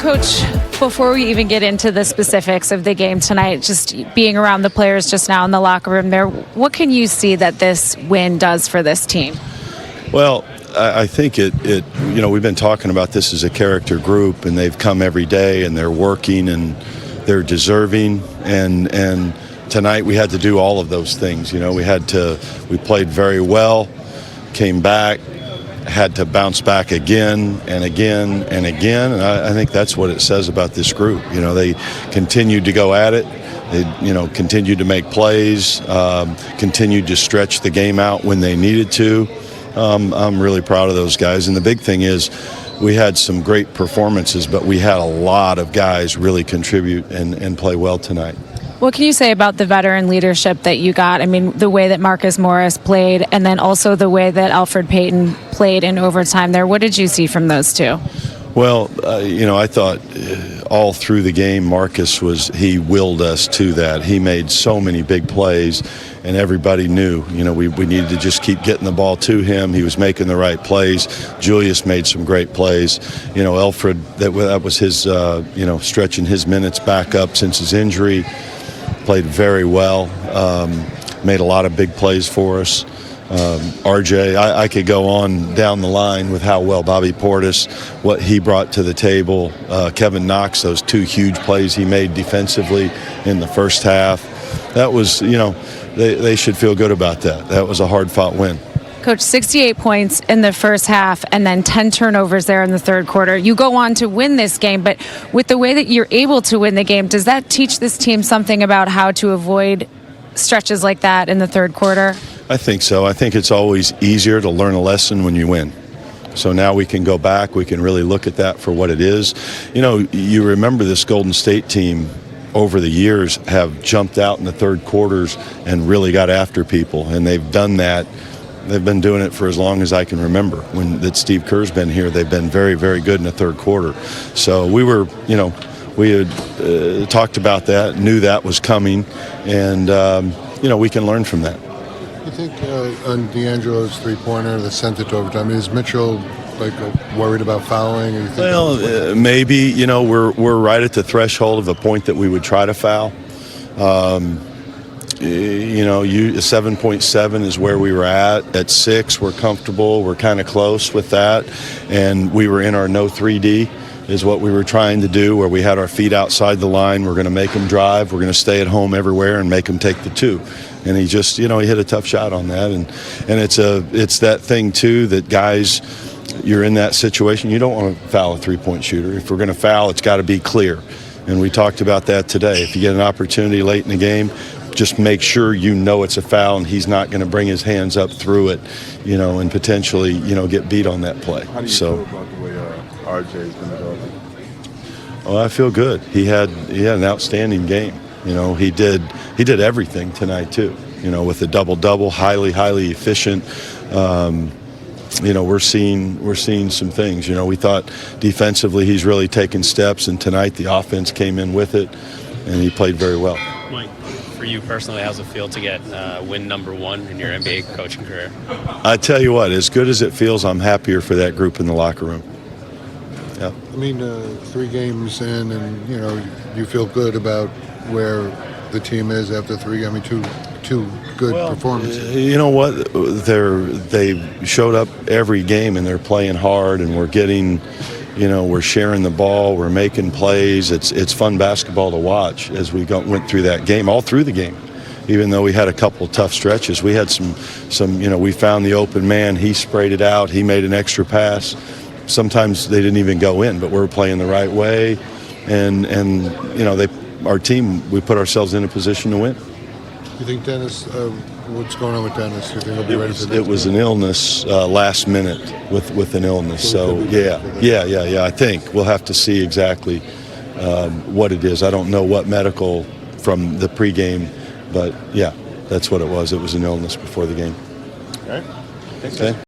Coach, before we even get into the specifics of the game tonight, just being around the players just now in the locker room there, what can you see that this win does for this team? Well, I think we've been talking about this as a character group, and they've come every day, and they're working, and they're deserving, and tonight we had to do all of those things. We played very well, came back, had to bounce back again and again and again, and I think that's what it says about this group. They continued to go at it. They, continued to make plays, continued to stretch the game out when they needed to. I'm really proud of those guys, and the big thing is we had some great performances, but we had a lot of guys really contribute and play well tonight. What can you say about the veteran leadership that you got? I mean, the way that Marcus Morris played, and then also the way that Alfred Payton played in overtime there. What did you see from those two? Well, I thought all through the game, Marcus he willed us to that. He made so many big plays, and everybody knew, we needed to just keep getting the ball to him. He was making the right plays. Julius made some great plays. Alfred, that was his, stretching his minutes back up since his injury. Played very well, made a lot of big plays for us. RJ, I could go on down the line with how well Bobby Portis, what he brought to the table. Kevin Knox, those two huge plays he made defensively in the first half. That was, they should feel good about that. That was a hard-fought win. Coach, 68 points in the first half and then 10 turnovers there in the third quarter. You go on to win this game, but with the way that you're able to win the game, does that teach this team something about how to avoid stretches like that in the third quarter? I think so. I think it's always easier to learn a lesson when you win. So now we can go back, we can really look at that for what it is. You remember this Golden State team over the years have jumped out in the third quarters and really got after people, and they've done that. They've been doing it for as long as I can remember. That Steve Kerr's been here, they've been very, very good in the third quarter. So we had talked about that, knew that was coming, and, we can learn from that. You think on D'Angelo's three-pointer that sent it to overtime, is Mitchell worried about fouling? Or Maybe. We're right at the threshold of a point that we would try to foul. 7.7 is where we were at. At 6, we're comfortable. We're kind of close with that. And we were in our no 3D is what we were trying to do, where we had our feet outside the line. We're going to make them drive. We're going to stay at home everywhere and make them take the 2. And he just, he hit a tough shot on that. And it's that thing, too, that guys, you're in that situation. You don't want to foul a three-point shooter. If we're going to foul, it's got to be clear. And we talked about that today. If you get an opportunity late in the game, just make sure it's a foul and he's not going to bring his hands up through it, and potentially, get beat on that play. How do you feel about the way RJ's been developing? Well, I feel good. He had an outstanding game. He did everything tonight too. With the double-double, highly efficient. We're seeing some things. We thought defensively he's really taken steps, and tonight the offense came in with it, and he played very well. Mike, for you personally, how's it feel to get win number 1 in your NBA coaching career? I tell you what, as good as it feels, I'm happier for that group in the locker room. Yeah. 3 games in, and you feel good about where the team is after 3. Two good performances. You know what? They showed up every game, and they're playing hard, and we're getting. We're sharing the ball, we're making plays. It's fun basketball to watch as we went through that game, all through the game. Even though we had a couple of tough stretches, we had some. We found the open man. He sprayed it out. He made an extra pass. Sometimes they didn't even go in, but we're playing the right way, and our team, we put ourselves in a position to win. You think Dennis? What's going on with Dennis? You think he'll be ready for this? It was an illness last minute with an illness. So yeah. I think we'll have to see exactly what it is. I don't know what medical from the pregame, but yeah, that's what it was. It was an illness before the game. All right. Thanks. Okay.